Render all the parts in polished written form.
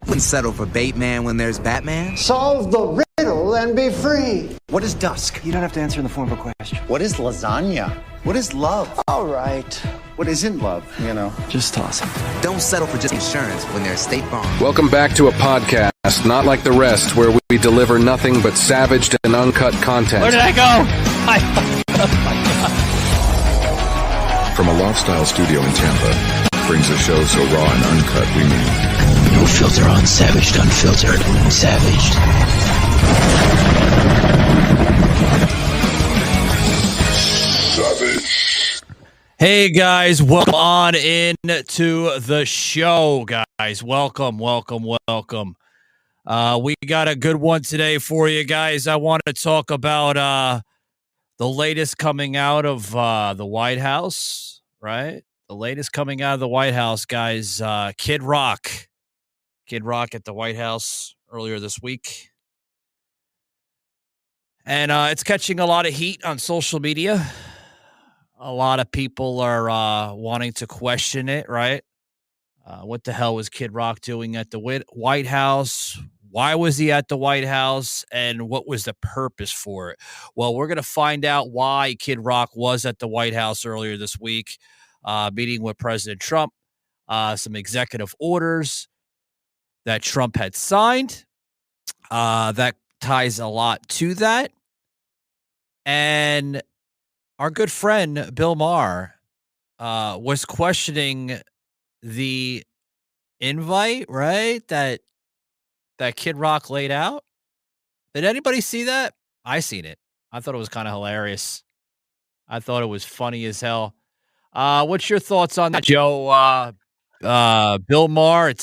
Wouldn't settle for Bateman when there's Batman. Solve the riddle and be free. What is dusk? You don't have to answer in the form of a question. What is lasagna? What is love? All right. What isn't love, Just toss it. Don't settle for just insurance when there's State Farm. Welcome back to a podcast, not like the rest, where we deliver nothing but savaged and uncut content. Where did I go? From a Lifestyle studio in Tampa, brings a show so raw and uncut, we mean No filter on Savaged, Unfiltered, Savaged. savage. Hey guys, welcome on in to the show, guys. Welcome. We got a good one today for you guys. I want to talk about the latest coming out of the White House, right? The latest coming out of the White House, guys. Kid Rock at the White House earlier this week. And it's catching a lot of heat on social media. A lot of people are wanting to question it, right? What the hell was Kid Rock doing at the White House? Why was he at the White House? And what was the purpose for it? Well, we're going to find out why Kid Rock was at the White House earlier this week, meeting with President Trump, some executive orders that Trump had signed. That ties a lot to that. And our good friend Bill Maher was questioning the invite, right? That Kid Rock laid out. Did anybody see that? I seen it. I thought it was kind of hilarious. I thought it was funny as hell. What's your thoughts on that, Joe? Bill Maher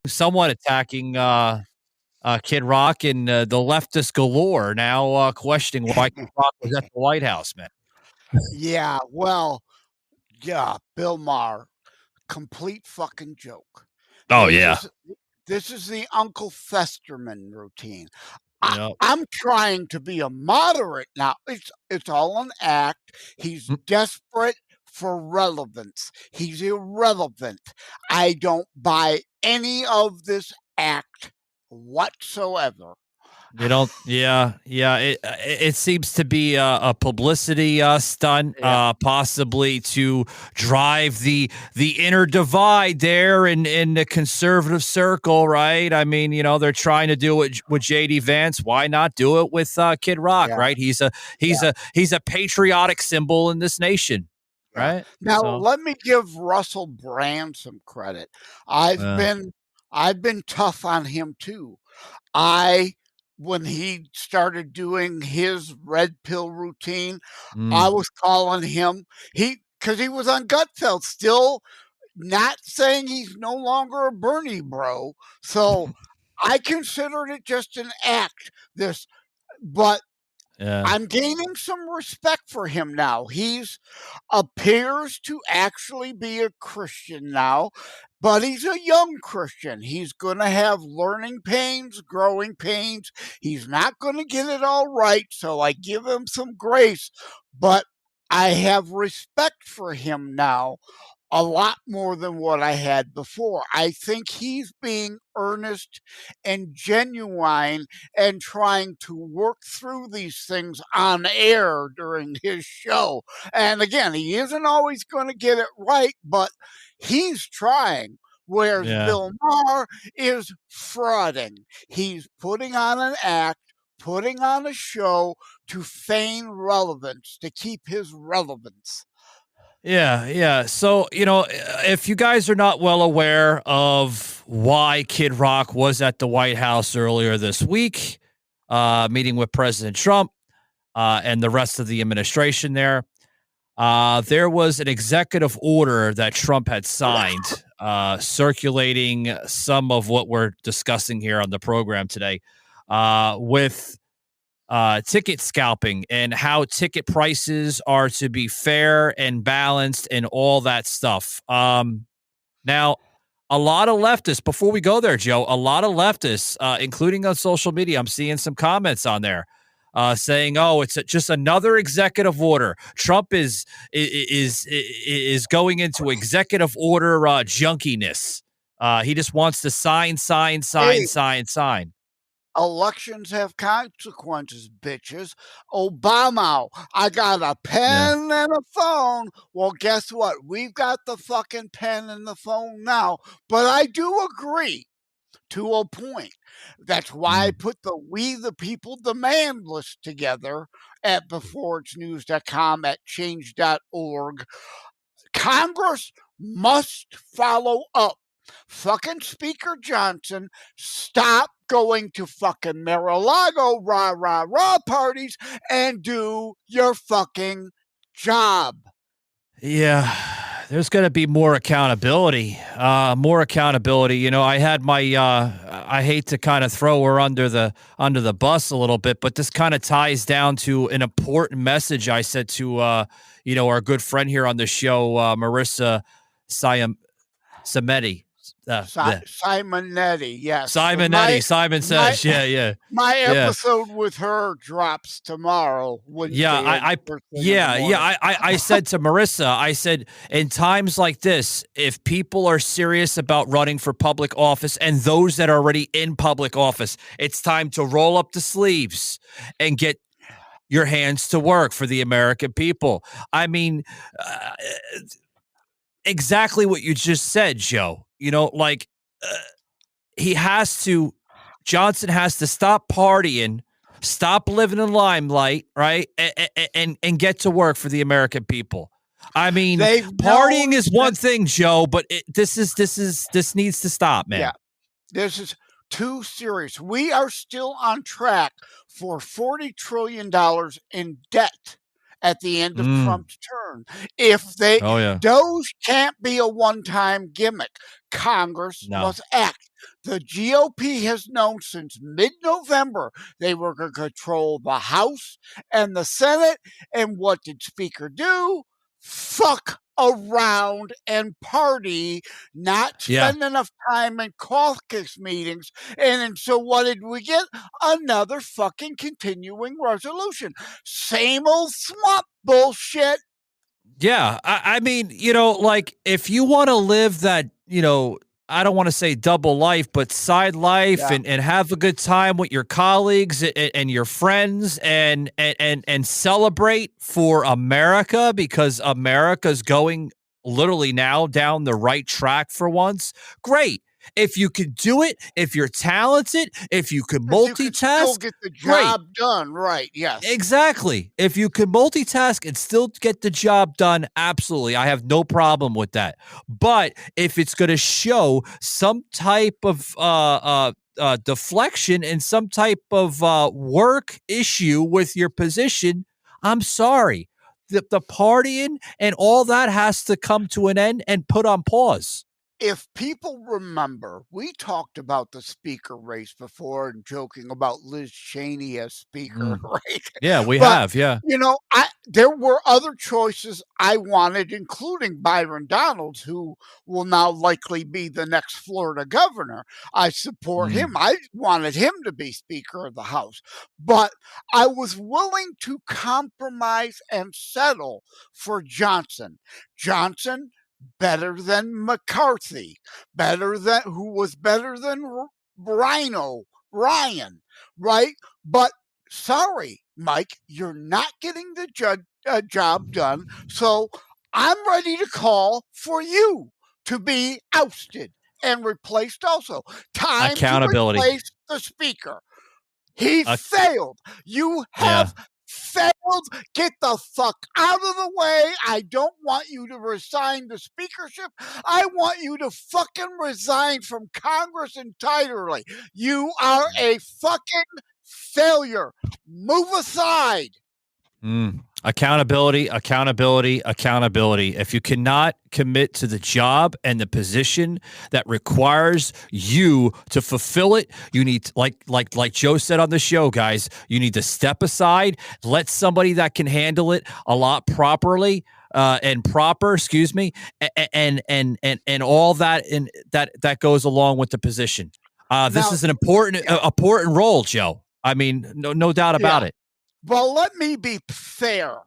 somewhat attacking Kid Rock and the leftist galore now questioning why Kid Rock was at the White House, man. Yeah, Bill Maher, complete fucking joke. Oh, yeah. This is the Uncle Festerman routine. Yep. I'm trying to be a moderate now. It's all an act. He's desperate for relevance. He's irrelevant. I don't buy any of this act whatsoever. You don't, yeah. It seems to be a publicity stunt, possibly to drive the inner divide there in the conservative circle, right? I mean, they're trying to do it with J.D. Vance. Why not do it with Kid Rock, right? He's a patriotic symbol in this nation, right? Now, let me give Russell Brand some credit. I've been tough on him too. When he started doing his red pill routine, I was calling him because he was on Gutfeld, still not saying he's no longer a Bernie bro. So I considered it just an act. But I'm gaining some respect for him now. He's appears to actually be a Christian now, but he's a young Christian. He's going to have learning pains, growing pains. He's not going to get it all right, so I give him some grace, but I have respect for him now a lot more than what I had before. I think he's being earnest and genuine and trying to work through these things on air during his show. And again, he isn't always going to get it right, but he's trying. Whereas Bill Maher is frauding. He's putting on an act, putting on a show to feign relevance, to keep his relevance. Yeah. So, if you guys are not well aware of why Kid Rock was at the White House earlier this week, meeting with President Trump and the rest of the administration there was an executive order that Trump had signed, circulating some of what we're discussing here on the program today, with ticket scalping and how ticket prices are to be fair and balanced and all that stuff. Now, a lot of leftists, before we go there, Joe, including on social media, I'm seeing some comments on there saying, "Oh, it's just another executive order. Trump is going into executive order junkiness." He just wants to sign. Hey, elections have consequences, bitches. Obama, I got a Yeah. pen and a phone. Well, guess what? We've got the fucking pen and the phone now. But I do agree to a point. That's why I put the We the People demand list together at beforeitsnews.com, at change.org. Congress must follow up. Fucking Speaker Johnson, stop going to fucking Mar-a-Lago rah rah rah parties and do your fucking job. Yeah, there's going to be more accountability. More accountability. You know, I had my. I hate to kind of throw her under the bus a little bit, but this kind of ties down to an important message I said to our good friend here on the show, Marissa Simetti. Simonetti, yes. Simonetti. Simon says, yeah. My episode with her drops tomorrow. I said to Marissa, I said, in times like this, if people are serious about running for public office and those that are already in public office, it's time to roll up the sleeves and get your hands to work for the American people. I mean, exactly what you just said, Joe. You know, like, Johnson has to stop partying, stop living in limelight, right? And get to work for the American people. I mean, partying is one thing, Joe, but this needs to stop, man. Yeah, this is too serious. We are still on track for $40 trillion in debt at the end of Trump's term. If those can't be a one-time gimmick. Congress must act. The GOP has known since mid-November they were going to control the House and the Senate. And what did Speaker do? Fuck around and party, not spend enough time in caucus meetings. And so what did we get? Another fucking continuing resolution. Same old swamp bullshit. Yeah. I mean, like, if you want to live that, I don't want to say double life, but side life and have a good time with your colleagues and your friends and celebrate for America, because America's going literally now down the right track for once. Great. If you can do it, if you're talented, if you can multitask, you can still get the job done, right? Yes, exactly. If you can multitask and still get the job done, absolutely, I have no problem with that. But if it's going to show some type of deflection and some type of work issue with your position, I'm sorry. The partying and all that has to come to an end and put on pause. If people remember, we talked about the speaker race before and joking about Liz Cheney as speaker, right? Yeah, we have. There were other choices I wanted, including Byron Donalds, who will now likely be the next Florida governor. I support him. I wanted him to be Speaker of the House, but I was willing to compromise and settle for Johnson. Johnson, better than McCarthy, who was better than Ryan, right? But sorry, Mike, you're not getting the job done. So I'm ready to call for you to be ousted and replaced also. Time accountability. To replace the speaker. He failed. You have failed. Get the fuck out of the way. I don't want you to resign the speakership. I want you to fucking resign from Congress entirely. You are a fucking failure. Move aside. Accountability. If you cannot commit to the job and the position that requires you to fulfill it, you need, like Joe said on the show, guys, you need to step aside, let somebody that can handle it a lot properly and all that that goes along with the position. This is an important role, Joe. I mean, no doubt about it. Well, let me be fair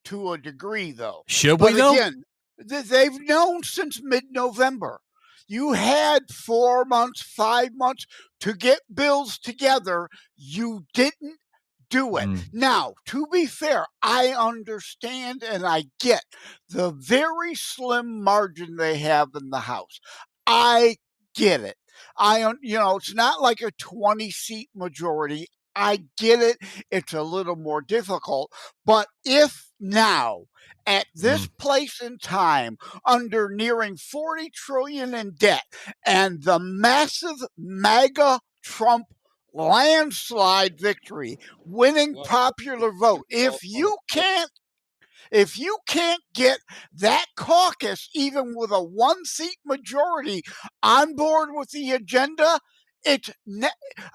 to a degree, though. Should we, though? Again, they've known since mid-November. You had 4 months, 5 months to get bills together. You didn't do it. Now, to be fair, I understand and I get the very slim margin they have in the House. I get it. It's not like a 20-seat majority. I get it. It's a little more difficult. But if now, at this place in time, under nearing 40 trillion in debt and the massive MAGA Trump landslide victory, winning popular vote, if you can't get that caucus, even with a 1-seat majority, on board with the agenda, it's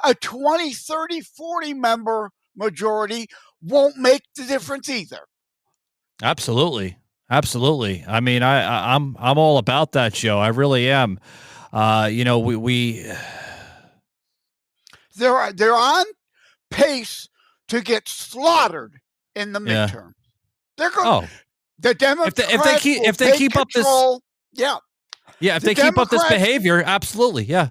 a 20, 30, 40 member majority won't make the difference either. Absolutely. I mean, I'm all about that, Joe. I really am. They're on pace to get slaughtered in the midterm. They're going. The Democrats if they keep up this, if they keep up this behavior, absolutely, yeah.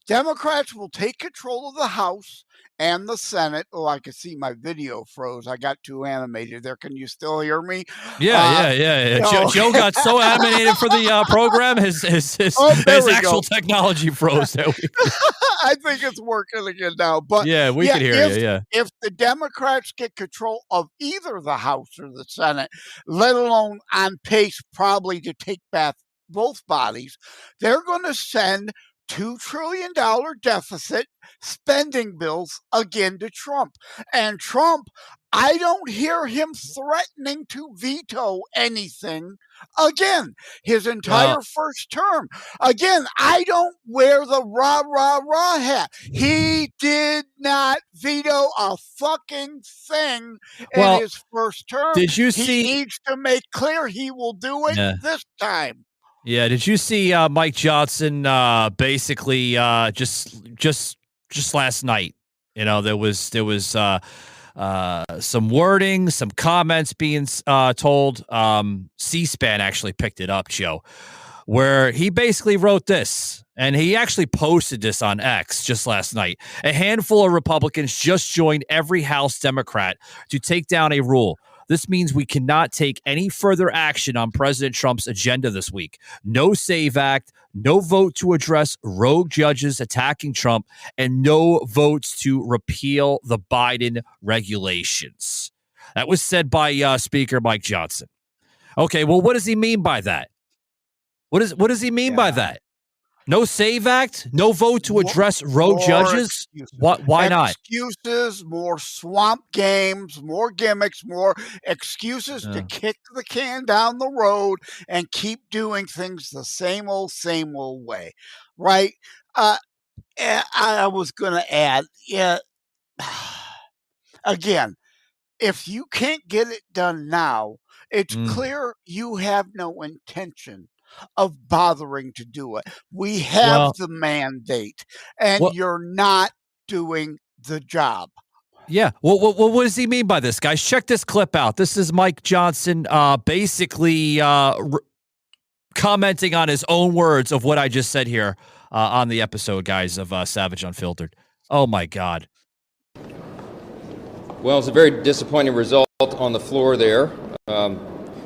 Democrats will take control of the House and the Senate. Oh, I can see my video froze. I got too animated there. Can you still hear me? Yeah. Joe got so animated for the program, his actual technology froze. I think it's working again now. But we can hear you. Yeah. If the Democrats get control of either the House or the Senate, let alone on pace probably to take back both bodies, they're going to send $2 trillion deficit spending bills again to Trump. And Trump, I don't hear him threatening to veto anything again his entire first term. Again, I don't wear the rah, rah, rah hat. He did not veto a fucking thing in his first term. Did you see? He needs to make clear he will do it this time. Yeah, did you see Mike Johnson basically just last night? There was some wording, some comments being told. C-SPAN actually picked it up, Joe, where he basically wrote this, and he actually posted this on X just last night. A handful of Republicans just joined every House Democrat to take down a rule. This means we cannot take any further action on President Trump's agenda this week. No SAVE Act, no vote to address rogue judges attacking Trump, and no votes to repeal the Biden regulations. That was said by Speaker Mike Johnson. Okay, well, what does he mean by that? What does he mean by that? No SAVE Act, no vote to address rogue judges. Why not? Excuses, more swamp games, more gimmicks, more excuses to kick the can down the road and keep doing things the same old way, right? I was going to add, again, if you can't get it done now, it's clear you have no intention of bothering to do it. We have the mandate, and you're not doing the job. Yeah. Well, what does he mean by this, guys? Check this clip out. This is Mike Johnson basically commenting on his own words of what I just said here on the episode, guys, of Savage Unfiltered. Oh, my God. Well, it's a very disappointing result on the floor there.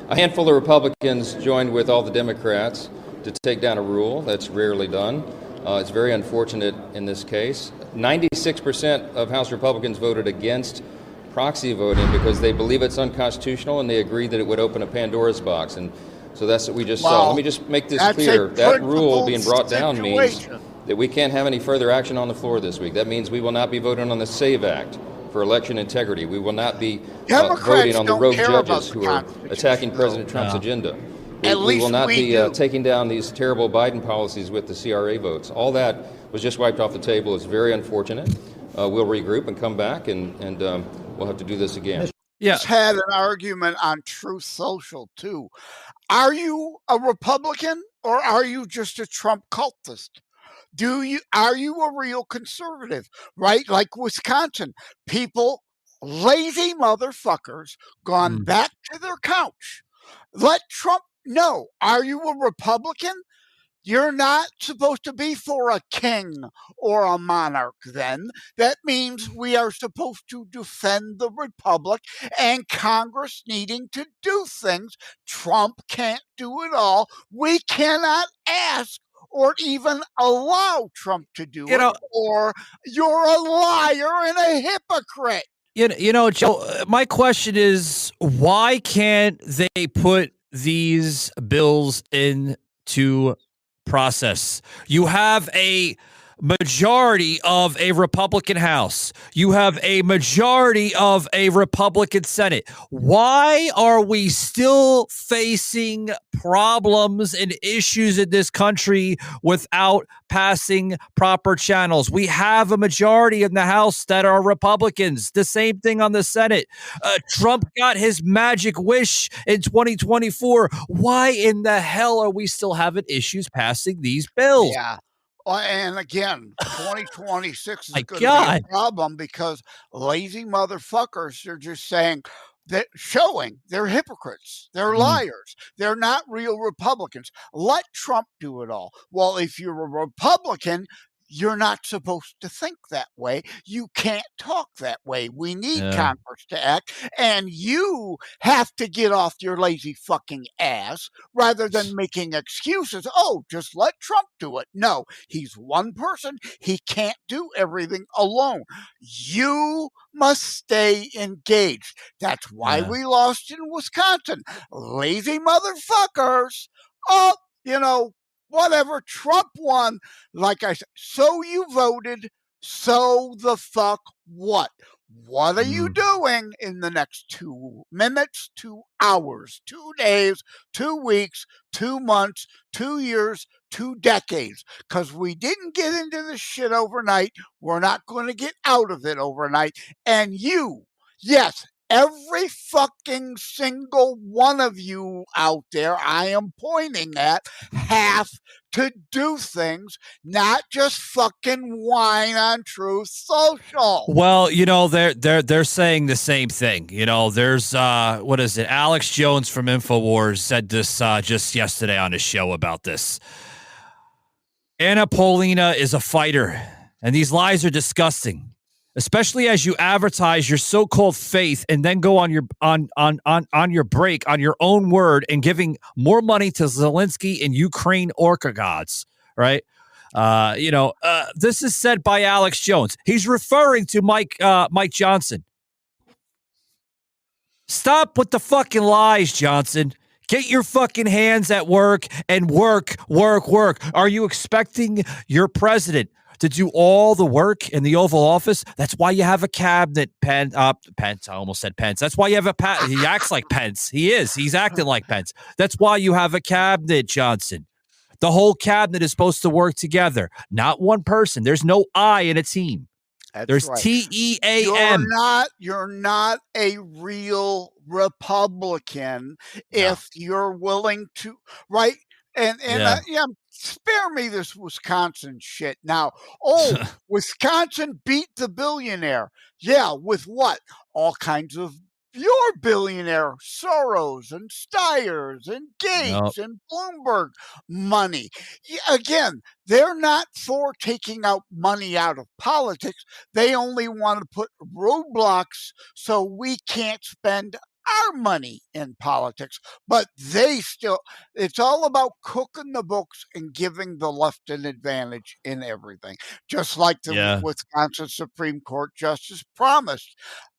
A handful of Republicans joined with all the Democrats to take down a rule. That's rarely done. It's very unfortunate in this case. 96% of House Republicans voted against proxy voting because they believe it's unconstitutional and they agree that it would open a Pandora's box. And so that's what we just saw. Let me just make this clear. That rule being brought down means that we can't have any further action on the floor this week. That means we will not be voting on the SAVE Act for election integrity. We will not be voting on the rogue judges who are attacking President Trump's agenda. We will not be taking down these terrible Biden policies with the CRA votes. All that was just wiped off the table. It's very unfortunate. We'll regroup and come back, and we'll have to do this again. Just had an argument on Truth Social, too. Are you a Republican or are you just a Trump cultist? Are you a real conservative, right? Like Wisconsin, people, lazy motherfuckers, gone back to their couch. Let Trump know. Are you a Republican? You're not supposed to be for a king or a monarch then. That means we are supposed to defend the republic and Congress needing to do things. Trump can't do it all. We cannot ask or even allow Trump to do it, or you're a liar and a hypocrite. You know, Joe, my question is, why can't they put these bills into process? You have a majority of a Republican House. You have a majority of a Republican Senate. Why are we still facing problems and issues in this country without passing proper channels? We have a majority in the House that are Republicans. The same thing on the Senate. Trump got his magic wish in 2024. Why in the hell are we still having issues passing these bills? Yeah. And again, 2026 is My going to God. be a problem because lazy motherfuckers are just saying that, showing they're hypocrites, they're liars, they're not real Republicans. Let Trump do it all. Well, if you're a Republican, you're not supposed to think that way. You can't talk that way. We need Congress to act, and you have to get off your lazy fucking ass rather than making excuses. Oh, just let Trump do it. No, he's one person. He can't do everything alone. You must stay engaged. That's why we lost in Wisconsin. Lazy motherfuckers. Oh, whatever, Trump won. Like I said, so you voted, so the fuck what? What are you doing in the next 2 minutes, 2 hours, 2 days, 2 weeks, 2 months, 2 years, 2 decades? Because we didn't get into this shit overnight. We're not going to get out of it overnight. And you, yes, every fucking single one of you out there I am pointing at have to do things, not just fucking whine on Truth Social. Well, they're saying the same thing. There's what is it? Alex Jones from InfoWars said this just yesterday on his show about this. Anna Paulina is a fighter, and these lies are disgusting. Especially as you advertise your so-called faith and then go on your break on your own word and giving more money to Zelensky and Ukraine orca gods, right? This is said by Alex Jones. He's referring to Mike Johnson. Stop with the fucking lies, Johnson. Get your fucking hands at work and work. Are you expecting your president to do all the work in the Oval Office? That's why you have a cabinet, Pence. I almost said Pence. That's why you have he acts like Pence. He's acting like Pence. That's why you have a cabinet, Johnson. The whole cabinet is supposed to work together, not one person. There's no I in a team. There's right. TEAM. You're not a real Republican if you're willing to, right? And spare me this Wisconsin shit. Now, Wisconsin beat the billionaire. Yeah, with what? All kinds of your billionaire Soros and Steyers and Gates and Bloomberg money. Again, they're not for taking out money out of politics. They only want to put roadblocks so we can't spend our money in politics, but it's all about cooking the books and giving the left an advantage in everything. Just like the Wisconsin Supreme Court justice promised.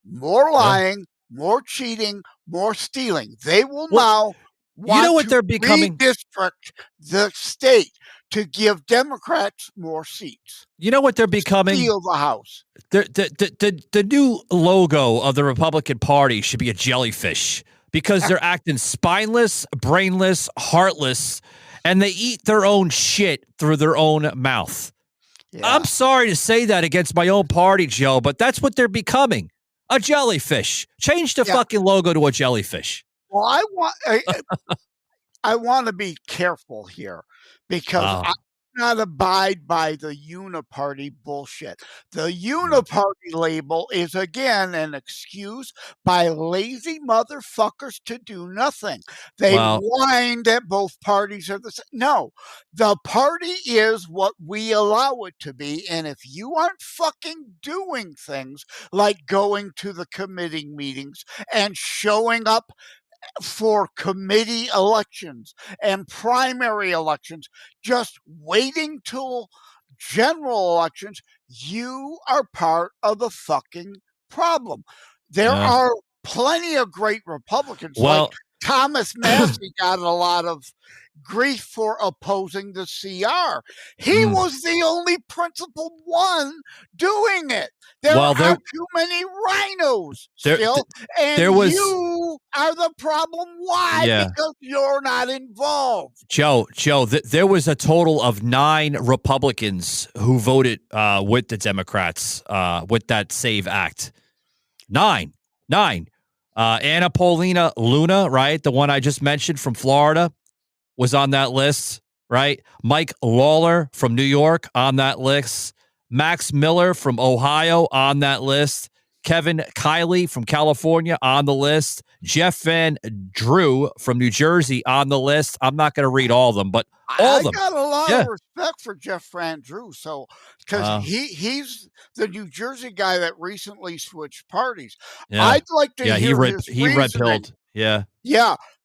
More lying, more cheating, more stealing. They will now want to redistrict the state to give Democrats more seats. You know what they're becoming? Steal the House. The new logo of the Republican Party should be a jellyfish because they're acting spineless, brainless, heartless, and they eat their own shit through their own mouth. Yeah. I'm sorry to say that against my own party, Joe, but that's what they're becoming. A jellyfish. Change the fucking logo to a jellyfish. Well, I want to be careful here because not abide by the uniparty bullshit. The uniparty label is, again, an excuse by lazy motherfuckers to do nothing. They whine that both parties are the same. No, the party is what we allow it to be. And if you aren't fucking doing things like going to the committee meetings and showing up for committee elections and primary elections, just waiting till general elections, you are part of the fucking problem. There are plenty of great Republicans. Like Thomas Massey got a lot of grief for opposing the CR. He was the only principled one doing it. There are too many rhinos still, and you are the problem. Why? Because you're not involved. Joe, there was a total of 9 Republicans who voted with the Democrats with that SAVE Act. 9. Anna Paulina Luna, right? The one I just mentioned from Florida was on that list, right? Mike Lawler from New York on that list. Max Miller from Ohio on that list. Kevin Kiley from California on the list. Jeff Van Drew from New Jersey on the list. I'm not going to read all of them, but all of them. I got a lot of respect for Jeff Van Drew, so because he's the New Jersey guy that recently switched parties. I'd like to hear he red-pilled. Yeah.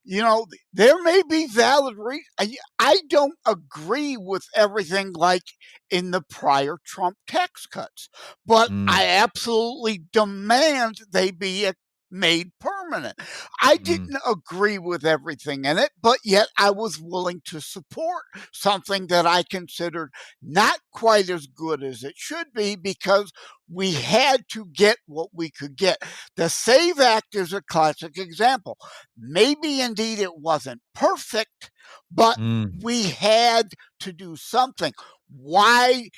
You know, there may be valid reasons. I don't agree with everything like in the prior Trump tax cuts, but I absolutely demand they be made permanent. I didn't agree with everything in it, but yet I was willing to support something that I considered not quite as good as it should be because we had to get what we could get. The SAVE Act is a classic example. Maybe indeed it wasn't perfect, but we had to do something. Why?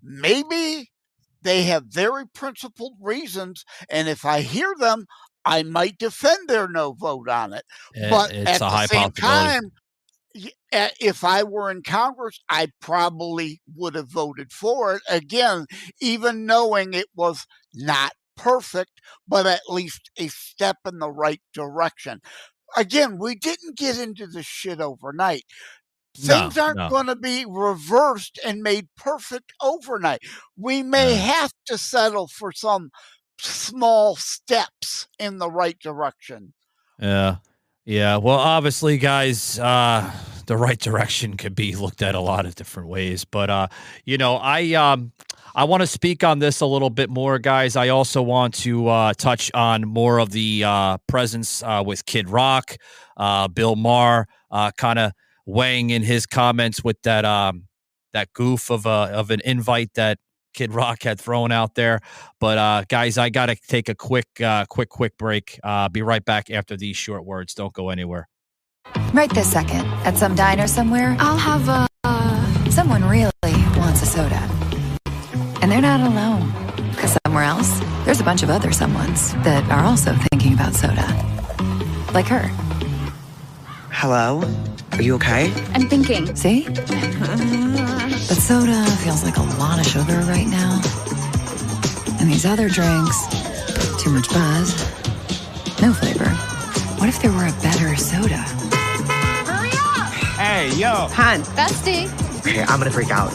Maybe they have very principled reasons, and if I hear them, I might defend their no vote on it. But at the same time, if I were in Congress, I probably would have voted for it again, even knowing it was not perfect, but at least a step in the right direction. Again, we didn't get into this shit overnight. Things aren't going to be reversed and made perfect overnight. We may have to settle for some small steps in the right direction. Yeah. Well, obviously, guys, the right direction could be looked at a lot of different ways. But, I want to speak on this a little bit more, guys. I also want to touch on more of the presence with Kid Rock, Bill Maher, kind of weighing in his comments with that goof of an invite that Kid Rock had thrown out there. But guys, I got to take a quick break. Be right back after these short words. Don't go anywhere. Right this second, at some diner somewhere, I'll have someone really wants a soda. And they're not alone. Because somewhere else, there's a bunch of other someones that are also thinking about soda. Like her. Hello? Are you okay? I'm thinking. See? But soda feels like a lot of sugar right now. And these other drinks, too much buzz, no flavor. What if there were a better soda? Hurry up! Hey, yo. Han. Bestie. Okay, I'm gonna freak out.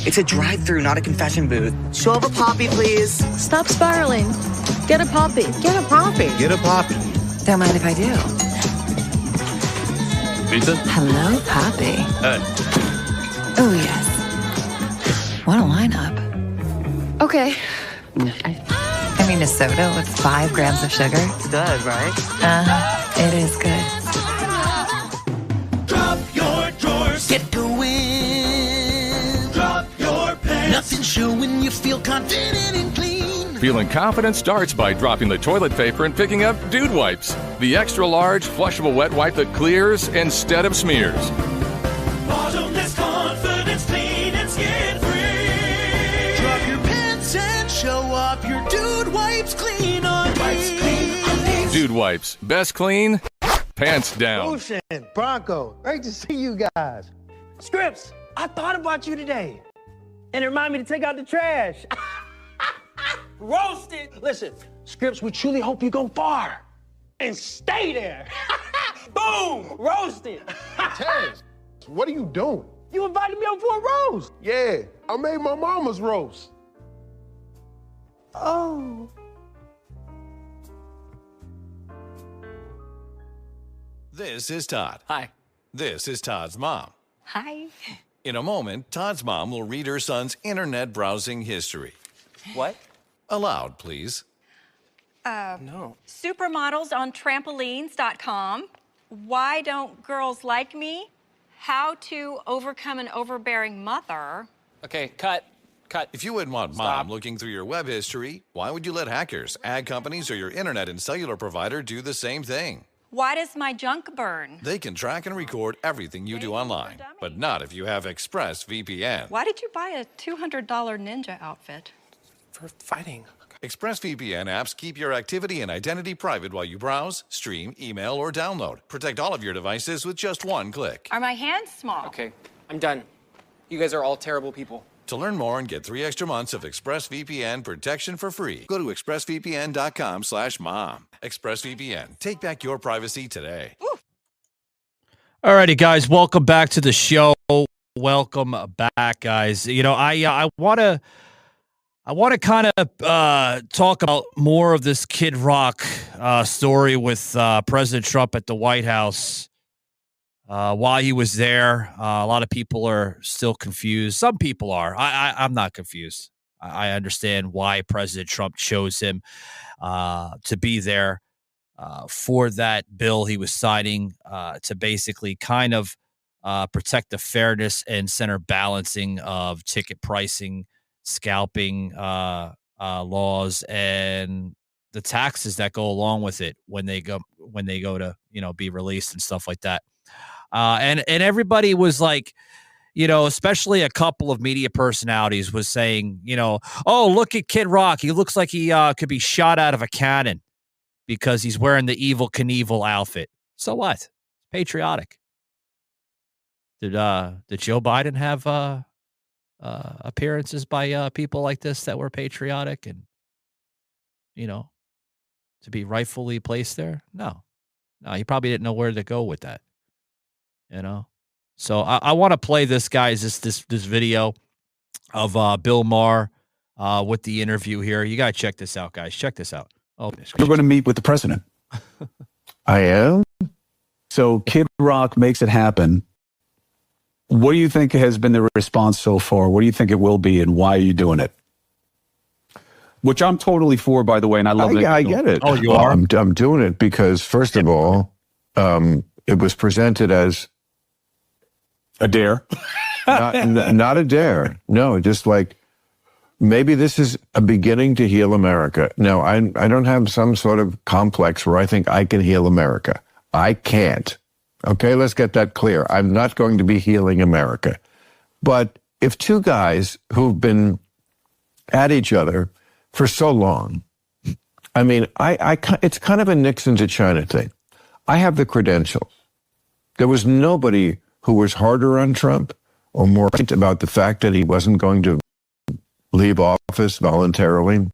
It's a drive-thru, not a confession booth. Show up a poppy, please. Stop spiraling. Get a poppy. Get a poppy. Get a poppy. Don't mind if I do. Pizza? Hello, Poppy. Oh, yes. What a lineup. Okay. I mean, a soda with 5 grams of sugar. It's good, right? It is good. Drop your drawers. Get going. Drop your pants. Nothing showing, you feel confident and clean. Feeling confident starts by dropping the toilet paper and picking up Dude Wipes, the extra-large, flushable wet wipe that clears instead of smears. Bottomless confidence, clean and skin-free. Drop your pants and show up your Dude Wipes clean on me. Dude Wipes, best clean, pants down. Ocean, Bronco, great to see you guys. Scripps, I thought about you today. And it reminded me to take out the trash. Roasted. Listen, Scripps, we truly hope you go far and stay there. Boom, roasted. Taz, what are you doing? You invited me over for a roast. Yeah, I made my mama's roast. Oh. This is Todd. Hi. This is Todd's mom. Hi. In a moment, Todd's mom will read her son's internet browsing history. What? Aloud, please. No. Supermodels on trampolines.com. Why don't girls like me? How to overcome an overbearing mother. Okay, cut. If you wouldn't want mom looking through your web history, why would you let hackers, ad companies, or your internet and cellular provider do the same thing? Why does my junk burn? They can track and record everything you do online, but not if you have ExpressVPN. Why did you buy a $200 ninja outfit? For fighting. ExpressVPN apps keep your activity and identity private while you browse, stream, email, or download. Protect all of your devices with just one click. Are my hands small? Okay, I'm done. You guys are all terrible people. To learn more and get 3 extra months of ExpressVPN protection for free, go to expressvpn.com/mom. ExpressVPN. Take back your privacy today. All righty, guys. Welcome back to the show. Welcome back, guys. You know, I want to kind of talk about more of this Kid Rock story with President Trump at the White House. While he was there, a lot of people are still confused. Some people are. I'm not confused. I understand why President Trump chose him to be there for that bill he was signing to basically kind of protect the fairness and center balancing of ticket pricing, scalping laws, and the taxes that go along with it when they go to be released and stuff like that. And everybody was like, especially a couple of media personalities was saying, oh, look at Kid Rock. He looks like he could be shot out of a cannon because he's wearing the Evel Knievel outfit. So what? Patriotic. Did Joe Biden have appearances by people like this that were patriotic and, to be rightfully placed there? No, he probably didn't know where to go with that. So I want to play this, guys, this video of Bill Maher with the interview here. You got to check this out, guys. Check this out. Oh, you're going to meet with the president. I am. So Kid Rock makes it happen. What do you think has been the response so far? What do you think it will be, and why are you doing it? Which I'm totally for, by the way, and I love it. I get it. Oh, you are? I'm doing it because, first of all, it was presented as a dare. not a dare. No, just like, maybe this is a beginning to heal America. No, I don't have some sort of complex where I think I can heal America. I can't. Okay, let's get that clear. I'm not going to be healing America. But if two guys who've been at each other for so long, I mean, it's kind of a Nixon to China thing. I have the credentials. There was nobody who was harder on Trump or more right about the fact that he wasn't going to leave office voluntarily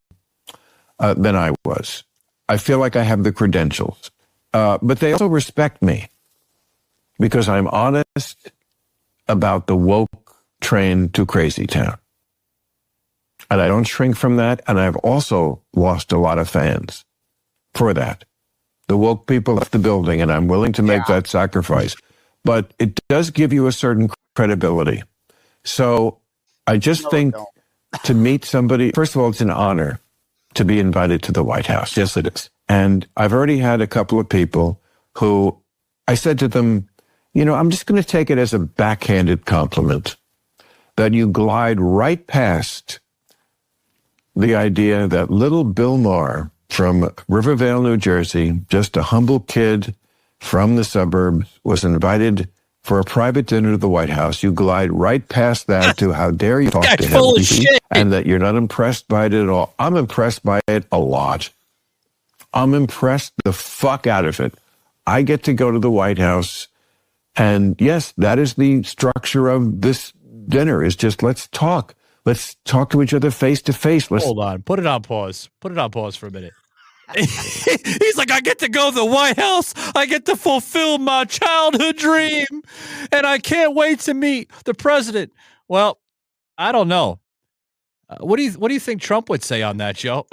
than I was. I feel like I have the credentials. But they also respect me because I'm honest about the woke train to crazy town. And I don't shrink from that. And I've also lost a lot of fans for that. The woke people left the building, and I'm willing to make that sacrifice. But it does give you a certain credibility. So I just think to meet somebody, first of all, it's an honor to be invited to the White House. Yes, it is. And I've already had a couple of people who I said to them, I'm just going to take it as a backhanded compliment that you glide right past the idea that little Bill Maher from Rivervale, New Jersey, just a humble kid from the suburbs, was invited for a private dinner to the White House. You glide right past that to how dare you talk to him, and that you're not impressed by it at all. I'm impressed by it a lot. I'm impressed the fuck out of it. I get to go to the White House, and yes, that is the structure of this dinner is just let's talk. Let's talk to each other face to face. Hold on. Put it on pause. Put it on pause for a minute. He's like, I get to go to the White House. I get to fulfill my childhood dream. And I can't wait to meet the president. Well, I don't know. What do you think Trump would say on that, Joe?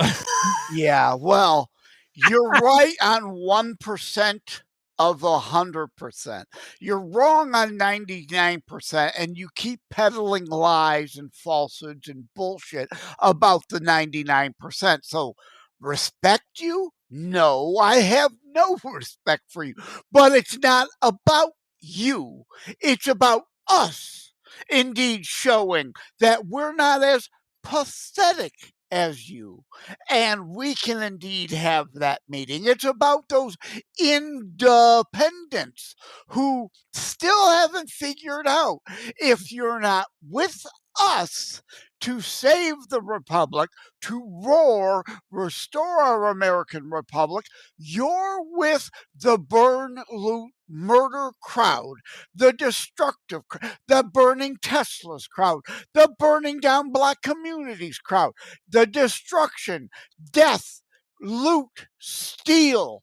Yeah, well, you're right on 1% of 100%. You're wrong on 99%, and you keep peddling lies and falsehoods and bullshit about the 99%. So, respect you? No, I have no respect for you. But it's not about you. It's about us. Indeed, showing that we're not as pathetic as you, and we can indeed have that meeting. It's about those independents who still haven't figured out, if you're not with us to save the republic, to restore our American republic, you're with the burn, loot, murder crowd, the destructive, the burning Teslas crowd, the burning down black communities crowd, the destruction, death, loot, steal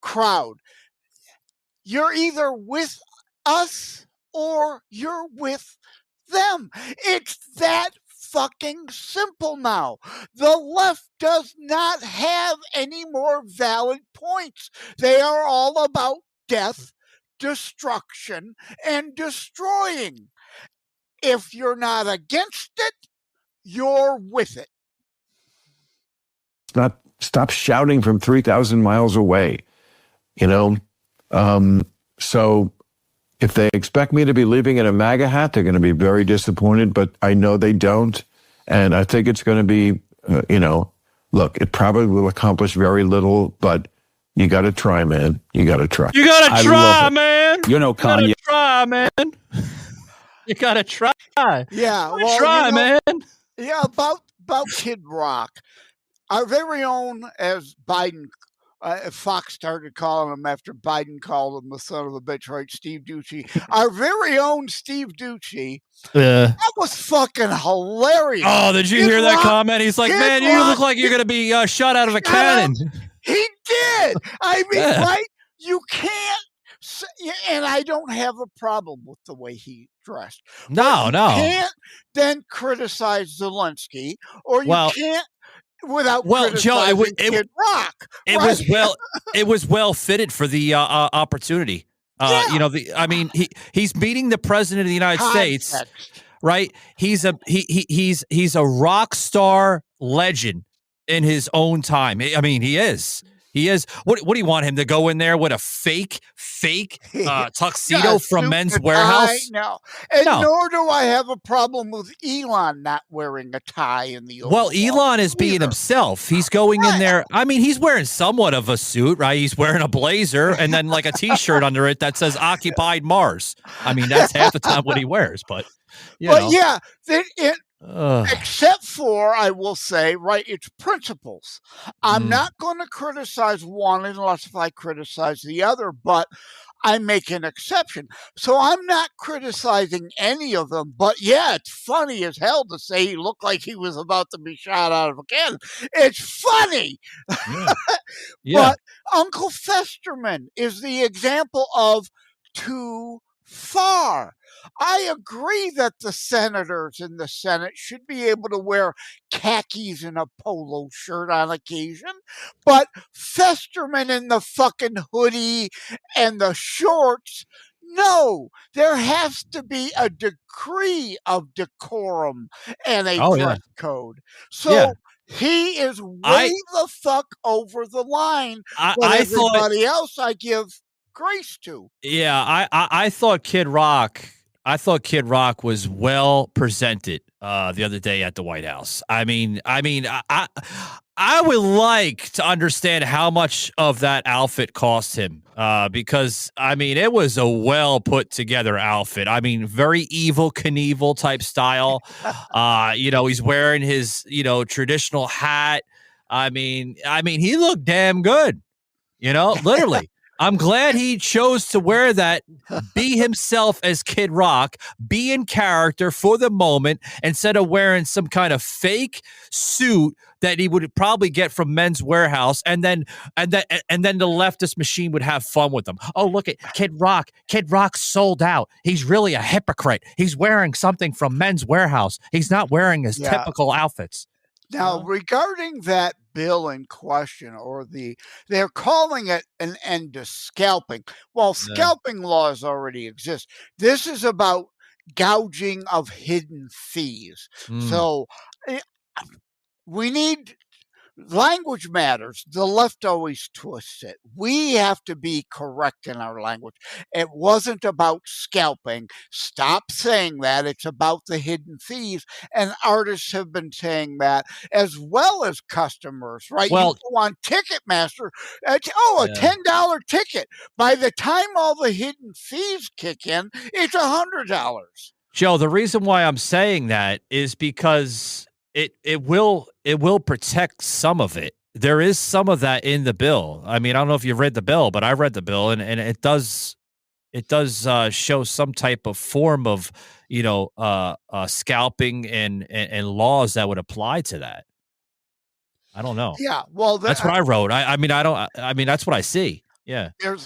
crowd. You're either with us or you're with them. It's that fucking simple now. The left does not have any more valid points. They are all about death, destruction, and destroying. If you're not against it, you're with it. Stop shouting from 3,000 miles away. So if they expect me to be leaving in a MAGA hat, they're going to be very disappointed, but I know they don't. And I think it's going to be, look, it probably will accomplish very little, but you got to try, man. You got to try. You got to try, man. You know, Kanye. You gotta try, man. You got to try. Yeah. Well, try, man. Yeah, about Kid Rock. Our very own, as Biden, Fox started calling him after Biden called him the son of a bitch, right? Steve Ducey. Our very own Steve Ducey. That was fucking hilarious. Oh, did you hear that comment? He's like, man, you look like you're going to be shot out of a cannon. He did. I mean, right? You can't. And I don't have a problem with the way he dressed. No. You can't then criticize Zelensky, or you can't without criticizing Joe, Kid Rock. It was well fitted for the opportunity. He's meeting the president of the United States, right? He's a rock star legend in his own time. I mean, he is. He is. What do you want him to go in there with a fake tuxedo from Men's Warehouse? No. Nor do I have a problem with Elon not wearing a tie in the Oval Well, Elon is being himself. He's going in there. I mean, he's wearing somewhat of a suit, right? He's wearing a blazer and then like a T-shirt under it that says "Occupied Mars." I mean, that's half the time what he wears. But yeah, except for, I will say, right, it's principles. I'm not going to criticize one unless if I criticize the other, but I make an exception. So I'm not criticizing any of them, but yeah, it's funny as hell to say he looked like he was about to be shot out of a cannon. It's funny. But Uncle Festerman is the example of too far. I agree that the senators in the Senate should be able to wear khakis and a polo shirt on occasion, but Festerman in the fucking hoodie and the shorts, no, there has to be a degree of decorum and a dress code. So he is way the fuck over the line. Everybody else I give grace to. Yeah, I thought Kid Rock. I thought Kid Rock was well presented the other day at the White House. I would like to understand how much of that outfit cost him because, I mean, it was a well put together outfit. I mean, very Evel Knievel type style. He's wearing his, traditional hat. I mean, he looked damn good, literally. I'm glad he chose to wear that, be himself as Kid Rock, be in character for the moment, instead of wearing some kind of fake suit that he would probably get from Men's Warehouse, and then the leftist machine would have fun with him. Oh, look at Kid Rock. Kid Rock sold out. He's really a hypocrite. He's wearing something from Men's Warehouse. He's not wearing his typical outfits. Now, regarding that bill in question, they're calling it an end to scalping. Well, scalping laws already exist. This is about gouging of hidden fees. So we need language matters. The left always twists it. We have to be correct in our language. It wasn't about scalping. Stop saying that. It's about the hidden fees. And artists have been saying that, as well as customers, right? Well, you go on Ticketmaster, a $10 ticket. By the time all the hidden fees kick in, it's $100. Joe, the reason why I'm saying that is because it will protect some of it. There is some of that in the bill. I mean, I don't know if you've read the bill, but I read the bill, and it does show some type of form of scalping and laws that would apply to that. I don't know. Yeah, well, that's what I wrote. I mean, that's what I see. Yeah. They're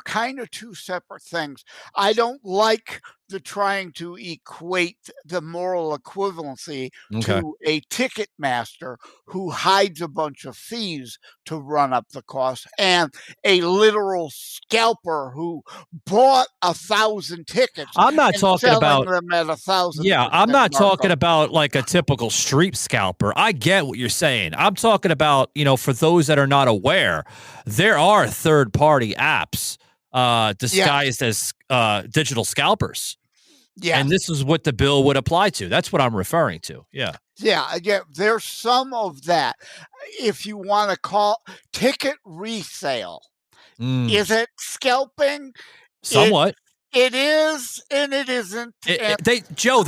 kind of two separate things. I don't like the trying to equate the moral equivalency to a ticket master who hides a bunch of fees to run up the cost, and a literal scalper who bought 1,000 tickets. I'm not talking about them at 1,000. Yeah, I'm not talking about like a typical street scalper. I get what you're saying. I'm talking about, for those that are not aware, there are third-party apps disguised as digital scalpers. Yeah. And this is what the bill would apply to. That's what I'm referring to. Yeah. Yeah, there's some of that. If you want to call ticket resale, is it scalping? Somewhat. It is, and it isn't. They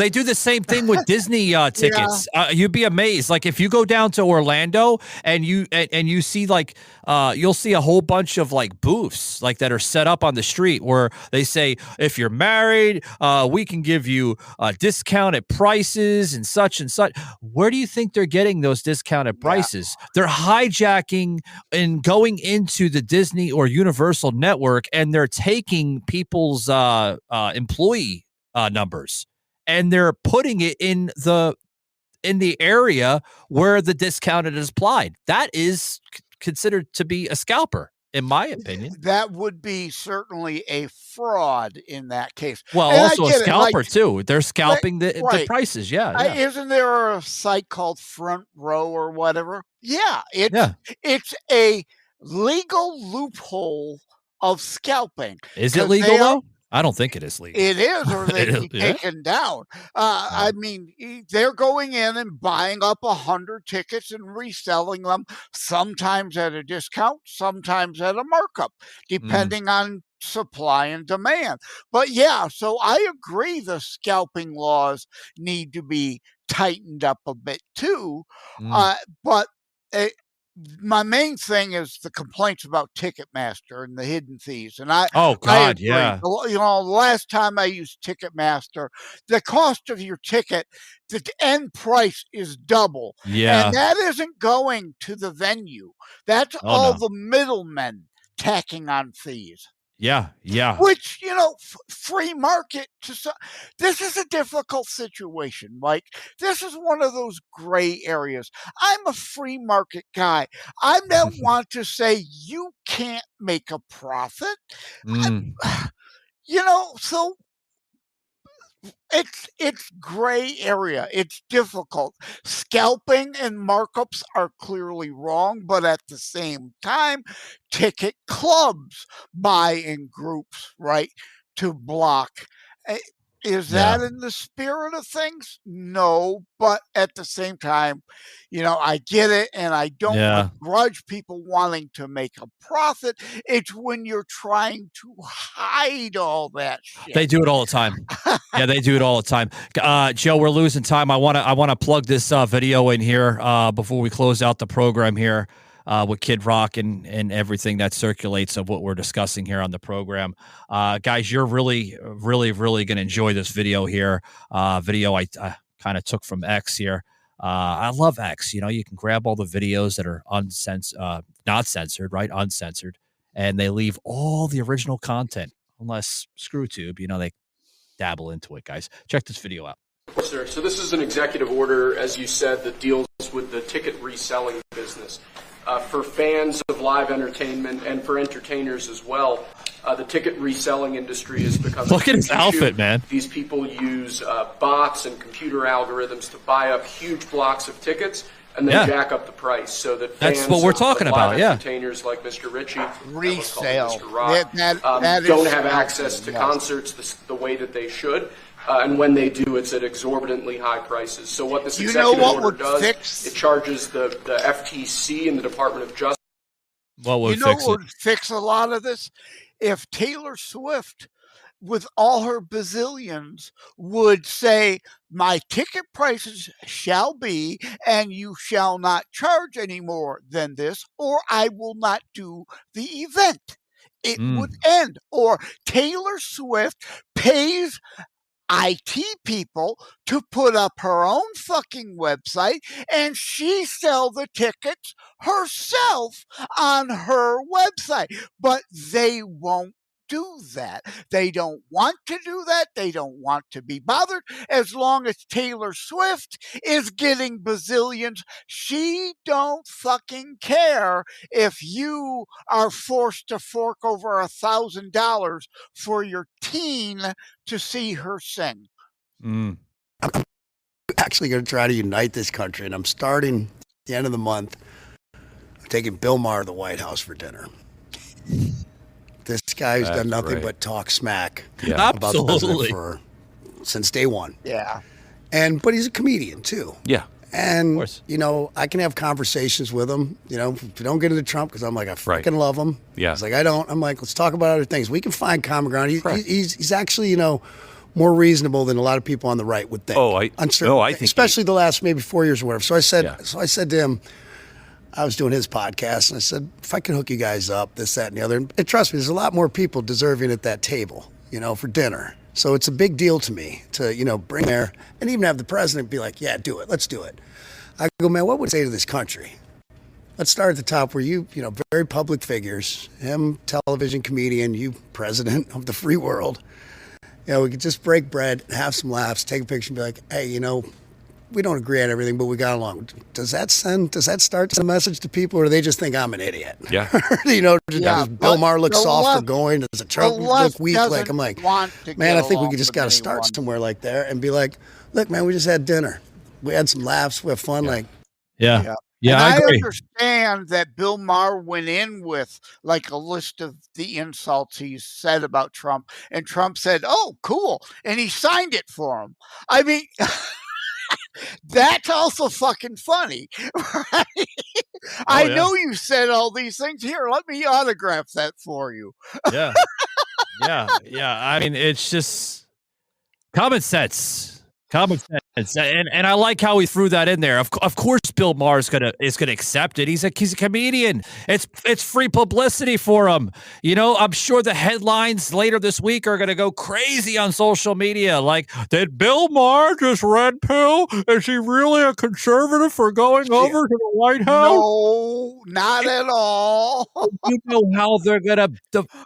do the same thing with Disney tickets. You'd be amazed. Like if you go down to Orlando and you see like you'll see a whole bunch of like booths like that are set up on the street where they say if you're married, we can give you discounted prices and such and such. Where do you think they're getting those discounted prices? They're hijacking and going into the Disney or Universal network, and they're taking people's employee numbers, and they're putting it in the area where the discount is applied. That is considered to be a scalper, in my opinion. That would be certainly a fraud in that case. Well, and also a scalper too. They're scalping the prices. Yeah. Isn't there a site called Front Row or whatever? Yeah. It's a legal loophole of scalping. Is it legal though? I don't think it is legal. It is, or they'd be taken down. I mean, they're going in and buying up 100 tickets and reselling them, sometimes at a discount, sometimes at a markup, depending on supply and demand. But so I agree the scalping laws need to be tightened up a bit too. But my main thing is the complaints about Ticketmaster and the hidden fees. And I agree. Last time I used Ticketmaster, the cost of your ticket, the end price is double. Yeah. And that isn't going to the venue. That's the middlemen tacking on fees. Yeah. Which, free market. This is a difficult situation, Mike. This is one of those gray areas. I'm a free market guy. I don't want to say you can't make a profit. So it's gray area. It's difficult. Scalping and markups are clearly wrong, but at the same time, ticket clubs buy in groups, right, to block. Is that in the spirit of things? No, but at the same time, I get it, and I don't begrudge people wanting to make a profit. It's when you're trying to hide all that shit. They do it all the time. Yeah, they do it all the time. Joe, we're losing time. I want to plug this video in here before we close out the program here. with Kid Rock and everything that circulates of what we're discussing here on the program. Guys, you're really going to enjoy this video here. Video I kind of took from X here. I love X. You know, you can grab all the videos that are not censored, right? Uncensored, and they leave all the original content, unless ScrewTube, you know, they dabble into it. Guys, check this video out. Sir, so this is an executive order, as you said, that deals with the ticket reselling business. For fans of live entertainment and for entertainers as well, the ticket reselling industry has become Look at his outfit, man. These people use bots and computer algorithms to buy up huge blocks of tickets and then jack up the price so that fans that's what we're talking of about. live Yeah, entertainers like Mr. Ritchie, resale, Mr. Rock, that don't is have access to concerts the way that they should. And when they do, it's at exorbitantly high prices. So what this executive order does, it charges the FTC and the Department of Justice. What would what would fix a lot of this? If Taylor Swift, with all her bazillions, would say, my ticket prices shall be, and you shall not charge any more than this, or I will not do the event. It would end. Or Taylor Swift pays IT people to put up her own fucking website and she sell the tickets herself on her website. But they won't do that. They don't want to do that. They don't want to be bothered. As long as Taylor Swift is getting bazillions, she don't fucking care if you are forced to fork over $1,000 for your teen to see her sing. I'm actually going to try to unite this country, and I'm starting at the end of the month. I'm taking Bill Maher to the White House for dinner. This guy's done nothing but talk smack about the president since day one. Yeah. But he's a comedian too. Yeah. And, you know, I can have conversations with him, you know, if you don't get into Trump, because I'm like, I fucking love him. Yeah. He's like, I don't. I'm like, let's talk about other things. We can find common ground. He's actually, you know, more reasonable than a lot of people on the right would think. I think especially the last maybe 4 years or whatever. So I said to him, I was doing his podcast, and I said, if I can hook you guys up, this, that, and the other. And trust me, there's a lot more people deserving at that table, you know, for dinner. So it's a big deal to me to, you know, bring there and even have the president be like, yeah, do it. Let's do it. I go, man, what would it say to this country? Let's start at the top where you know, very public figures, him, television comedian, you president of the free world. You know, we could just break bread, have some laughs, take a picture and be like, hey, you know, we don't agree on everything, but we got along. Does that start to send a message to people, or do they just think I'm an idiot? Yeah. You know, does Bill Maher look soft for going? Does Trump look weak? Like, I'm like, man, I think we just got to start somewhere like there and be like, look, man, we just had dinner. We had some laughs. We had fun. Like, yeah, and I agree. understand that Bill Maher went in with like a list of the insults he said about Trump, and Trump said, "Oh, cool," and he signed it for him. I mean, that's also fucking funny, right? I know you said all these things. Here, let me autograph that for you. Yeah. I mean, it's just common sense. And I like how he threw that in there. Of course, Bill Maher is gonna accept it. He's a comedian. It's free publicity for him. You know, I'm sure the headlines later this week are gonna go crazy on social media. Like, did Bill Maher just red pill? Is he really a conservative for going over to the White House? No, not at all. You know how they're gonna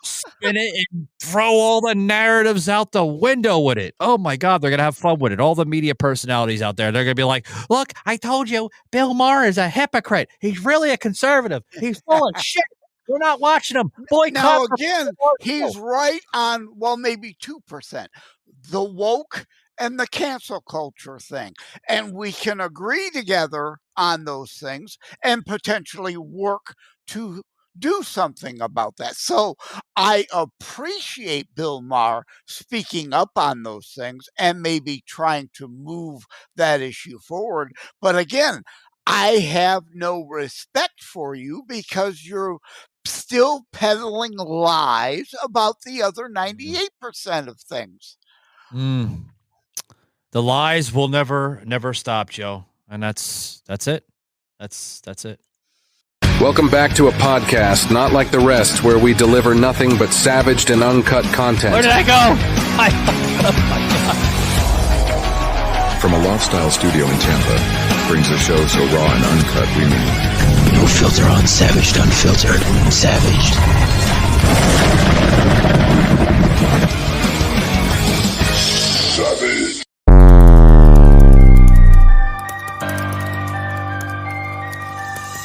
spin it and throw all the narratives out the window with it. Oh my God, they're gonna have fun with it. All the media personalities out there, they're gonna be like, look, I told you Bill Maher is a hypocrite. He's really a conservative. He's full of shit. We're not watching him. Now again, he's right on, well, maybe 2%. The woke and the cancel culture thing. And we can agree together on those things and potentially work to do something about that. So I appreciate Bill Maher speaking up on those things and maybe trying to move that issue forward. But again, I have no respect for you because you're still peddling lies about the other 98% of things. The lies will never stop, Joe. And that's it. That's it. Welcome back to a podcast not like the rest, where we deliver nothing but savaged and uncut content. Where did I go? From a Loft-style studio in Tampa, brings a show so raw and uncut we mean. No filter on Savaged Unfiltered. Savaged. Savage.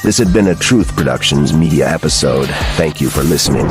This had been a Truth Productions media episode. Thank you for listening.